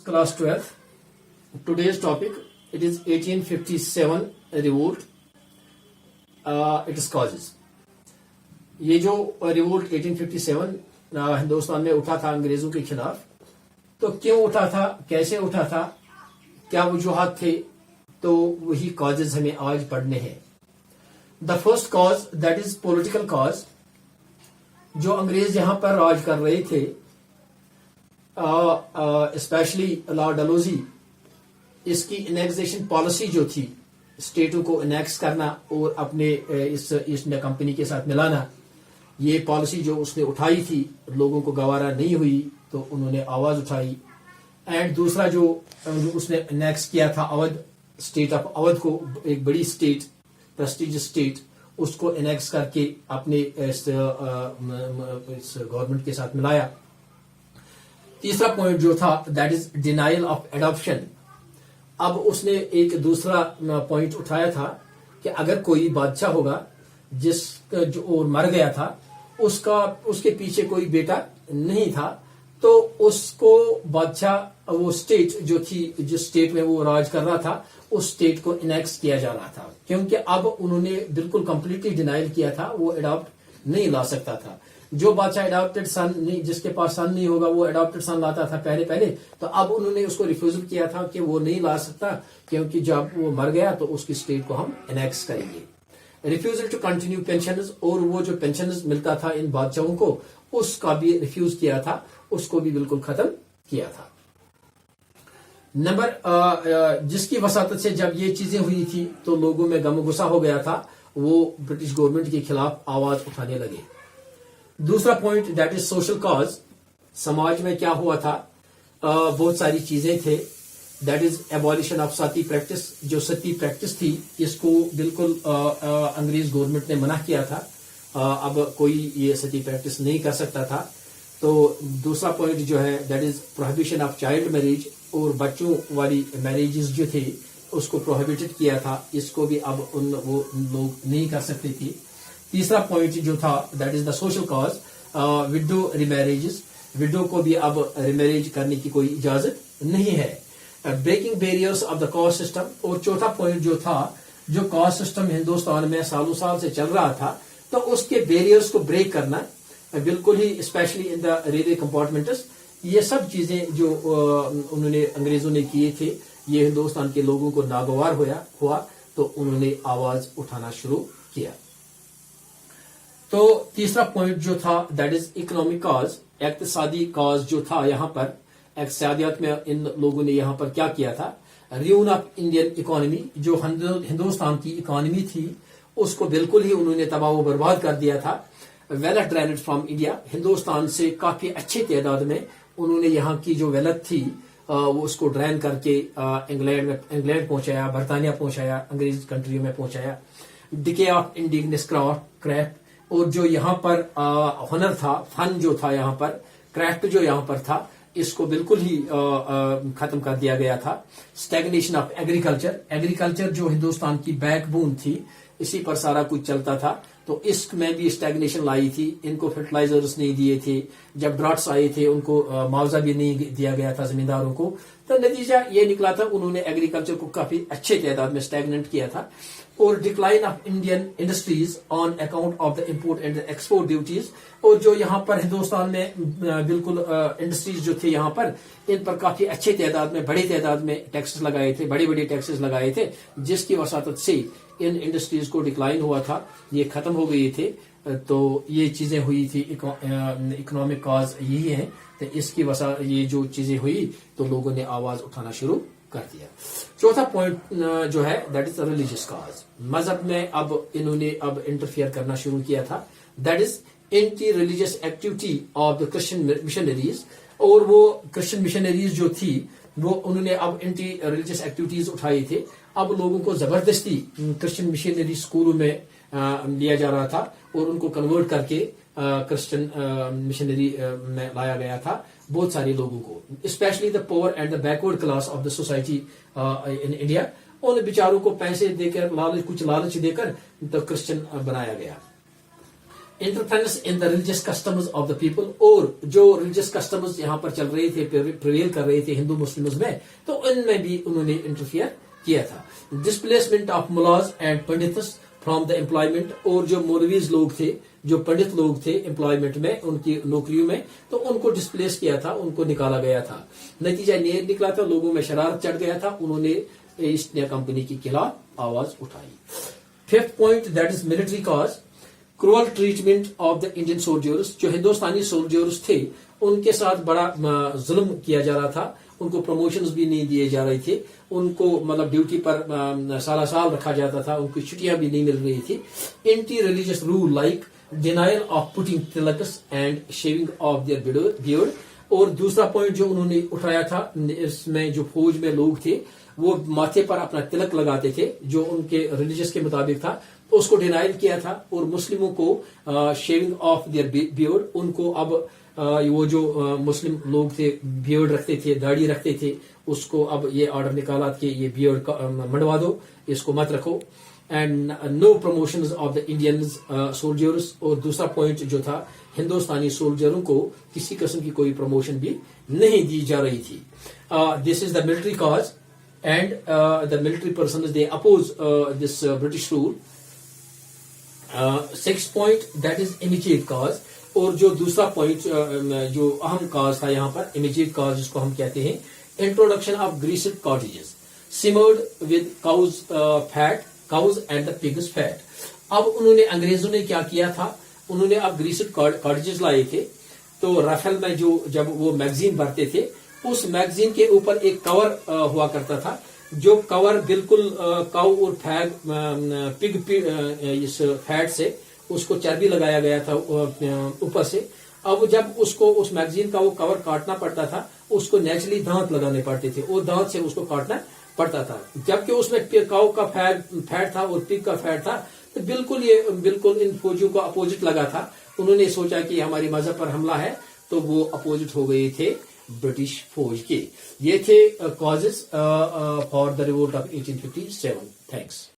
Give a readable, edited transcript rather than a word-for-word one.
class 12th. Today's topic, it is 1857 revolt, its causes. ये जो revolt 1857 Hindustan में उठा था अंग्रेजों के खिलाफ, तो क्यों उठा था, कैसे उठा था, क्या वजूहात थे, तो वही कॉजेज हमें आज पढ़ने हैं. The first cause, that is political cause. जो अंग्रेज यहां पर राज कर रहे थे, स्पेशली लॉर्ड डलहौजी, इसकी इनेक्सेशन पॉलिसी जो थी, स्टेटों को इनेक्स करना और अपने इस ईस्ट इंडिया कंपनी के साथ मिलाना, ये पॉलिसी जो उसने उठाई थी, लोगों को गवारा नहीं हुई, तो उन्होंने आवाज उठाई. एंड दूसरा जो उसने इनेक्स किया था अवध, स्टेट ऑफ अवध को, एक बड़ी स्टेट, प्रेस्टिजियस स्टेट, उसको इनेक्स करके अपने इस गवर्नमेंट के साथ मिलाया. तीसरा पॉइंट जो था, that is denial of adoption. अब उसने एक दूसरा पॉइंट उठाया था कि अगर कोई बादशाह होगा जो और मर गया था, उसके पीछे कोई बेटा नहीं था, तो उसको बादशाह, वो स्टेट जो थी, जिस स्टेट में वो राज कर रहा था, उस स्टेट को इनेक्स किया जा रहा था, क्योंकि अब उन्होंने बिल्कुल कंप्लीटली डिनाइल किया था, वो अडॉप्ट नहीं ला सकता था. जो बादशाह अडॉप्टेड सन नहीं, जिसके पास सन नहीं होगा, वो अडॉप्टेड सन लाता था पहले, तो अब उन्होंने उसको रिफ्यूजल किया था कि वो नहीं ला सकता, क्योंकि जब वो मर गया तो उसकी स्टेट को हम इनेक्स करेंगे. रिफ्यूजल टू कंटिन्यू पेंशनर्स, और वो जो पेंशनर्स मिलता था इन बादशाहों को, उसका भी रिफ्यूज किया था, उसको भी बिल्कुल खत्म किया था. नंबर जिसकी वसातत से जब ये चीजें हुई थी, तो लोगों में गम गुस्सा हो गया था, वो ब्रिटिश गवर्नमेंट के खिलाफ आवाज उठाने लगे. दूसरा point, that is social cause. समाज में क्या हुआ था, बहुत सारी चीजें थे. That is abolition of Sati practice. जो सती प्रैक्टिस थी, इसको बिल्कुल अंग्रेज गवर्नमेंट ने मना किया था. अब कोई ये सती प्रैक्टिस नहीं कर सकता था. तो दूसरा पॉइंट जो है, that is prohibition of child marriage, और बच्चों वाली मैरिजेस जो थे, उसको प्रोहिबिटेड किया था. इसको भी अब वो लोग नहीं कर सकते थे. तीसरा पॉइंट जो था, that is the social cause, widow remarriages. Widow को भी अब रिमैरेज करने की कोई इजाजत नहीं है. Breaking barriers of the caste system. और चौथा पॉइंट जो था, जो कास्ट सिस्टम हिंदुस्तान में सालों साल से चल रहा था, तो उसके बैरियर्स को ब्रेक करना, बिल्कुल ही specially in the railway compartments. ये सब चीजें जो उन्होंने, अंग्रेजों ने किए थे, ये हिंदुस्तान के लोगों को नागवार हुआ, तो उन्होंने आवाज उठाना शुरू किया. तो तीसरा पॉइंट जो था, दैट इज इकोनॉमिक कॉज. इक्तिसादी कॉज जो था, यहाँ पर इक्तिसादियत में इन लोगों ने यहाँ पर क्या किया था, रियून ऑफ इंडियन इकोनॉमी. जो हिंदुस्तान की इकोनॉमी थी, उसको बिल्कुल ही उन्होंने तबाह व बर्बाद कर दिया था. Wealth drained from India. Hindustan से काफी अच्छे तादाद में उन्होंने यहाँ की जो वेल्थ थी, वो उसको ड्रेन करके इंग्लैंड पहुंचाया, बरतानिया पहुंचाया, अंग्रेज कंट्री में पहुंचाया. Decay of indigenous craft. और जो यहाँ पर हुनर था, फन जो था यहाँ पर, क्राफ्ट जो यहाँ पर था, इसको बिल्कुल ही खत्म कर दिया गया था. Stagnation of agriculture. एग्रीकल्चर जो हिंदुस्तान की बैकबोन थी, इसी पर सारा कुछ चलता था, तो इसमें भी स्टैग्नेशन लाई थी. इनको फर्टिलाइजर्स नहीं दिए थे, जब ड्राट्स आए थे उनको मुआवजा भी नहीं दिया गया था जमींदारों को. तो नतीजा ये निकला था, उन्होंने एग्रीकल्चर को काफी अच्छे तादाद में स्टैग्नेंट किया था. और decline of Indian industries on account of the import and export duties. और जो यहाँ पर हिंदुस्तान में बिल्कुल इंडस्ट्रीज जो थे यहाँ पर, इन पर काफी अच्छे तादाद में, बड़े तादाद में टैक्सेस लगाए थे, बड़े टैक्सेस लगाए थे, जिसकी वसातत से इन इंडस्ट्रीज को डिक्लाइन हुआ था, ये खत्म हो गई थे. तो ये चीजें हुई थी, इकोनॉमिक कॉज यही है. तो इसकी ये जो चीजें हुई, तो लोगों ने आवाज उठाना शुरू कर दिया. चौथा पॉइंट जो है, दैट इज रिलीजियस कॉज. मजहब में अब इन्होंने इंटरफियर करना शुरू किया था. That is anti religious activity of the Christian missionaries. और वो क्रिश्चियन मिशनरीज जो थी, वो उन्होंने अब एंटी रिलीजियस एक्टिविटीज उठाई थे. अब लोगों को जबरदस्ती क्रिश्चियन मिशनरी स्कूलों में लिया जा रहा था, और उनको कन्वर्ट करके क्रिश्चियन मिशनरी में लाया गया था बहुत सारे लोगों को, specially the poor and the backward class of the society in India. उन बेचारों को पैसे देकर, कुछ लालच देकर तो क्रिश्चियन बनाया गया. Interference in the religious customs of the people, और जो रिलीजियस कस्टम्स यहाँ पर चल रहे थे, प्रिवेल कर रहे थे हिंदू मुस्लिम्स में, तो इनमें भी उन्होंने इंटरफियर किया था. Displacement of mullahs and pandits from the employment, और जो मौलवीज लोग थे, जो पंडित लोग थे एम्प्लॉयमेंट में, उनकी नौकरियों में, तो उनको डिस्प्लेस किया था, उनको निकाला गया था. नतीजा ये निकला था, लोगों में शरारत चढ़ गया था, उन्होंने ईस्ट इंडिया कंपनी के खिलाफ आवाज उठाई. Fifth point, that is military cause. Cruel treatment of the Indian soldiers, जो हिंदुस्तानी सोल्जर्स थे उनके साथ बड़ा जुल्म किया जा रहा था, उनको प्रमोशंस भी नहीं दिए जा रहे थे, उनको मतलब ड्यूटी पर साल रखा जाता था, उनको छुट्टियां भी नहीं मिल रही थी. Anti religious rule like denial of putting Tilak's and shaving of their beard. और दूसरा पॉइंट जो उन्होंने उठाया था, इसमें जो फौज में लोग थे वो माथे पर अपना तिलक लगाते थे, जो उनके रिलीजियस के मुताबिक था, तो उसको डिनाइल किया था. और मुस्लिमों को शेविंग ऑफ देयर बियर्ड, उनको अब वो जो मुस्लिम लोग थे बियर्ड रखते थे, दाढ़ी रखते थे, उसको अब ये ऑर्डर निकाला कि ये बियर्ड मंडवा दो, इसको मत रखो. And no promotions of the Indian soldiers. और दूसरा पॉइंट जो था, हिंदुस्तानी सोल्जरों को किसी किस्म की कोई प्रमोशन भी नहीं दी जा रही थी. This is the military cause and the military person they oppose this British rule. Six point, that is immediate cause. और जो दूसरा पॉइंट जो अहम काज था यहाँ पर, इमीडिएट काज जिसको हम कहते हैं, introduction of greased cartridges smeared with cows and the pigs fat. अब उन्होंने, अंग्रेजों ने क्या किया था, उन्होंने अब ग्रीसेड कॉटेजेस लाए थे. तो राफेल में जो जब वो मैगजीन भरते थे, उस मैगजीन के ऊपर एक कवर हुआ करता था, जो कवर बिल्कुल काउ और पिग इस फैट से उसको चर्बी लगाया गया था ऊपर से. अब जब उसको उस मैगजीन का वो कवर काटना पड़ता था, उसको नेचुरली दांत लगाने पड़ते थे, और दांत से उसको काटना पड़ता था. जबकि उसमें काउ का फैट था और पिग का फैट था, तो बिल्कुल इन फौजियों को अपोजिट लगा था. उन्होंने सोचा कि हमारी मजहब पर हमला है, तो वो अपोजिट हो गए थे ब्रिटिश फौज के. ये थे causes for the revolt of 1857. Thanks.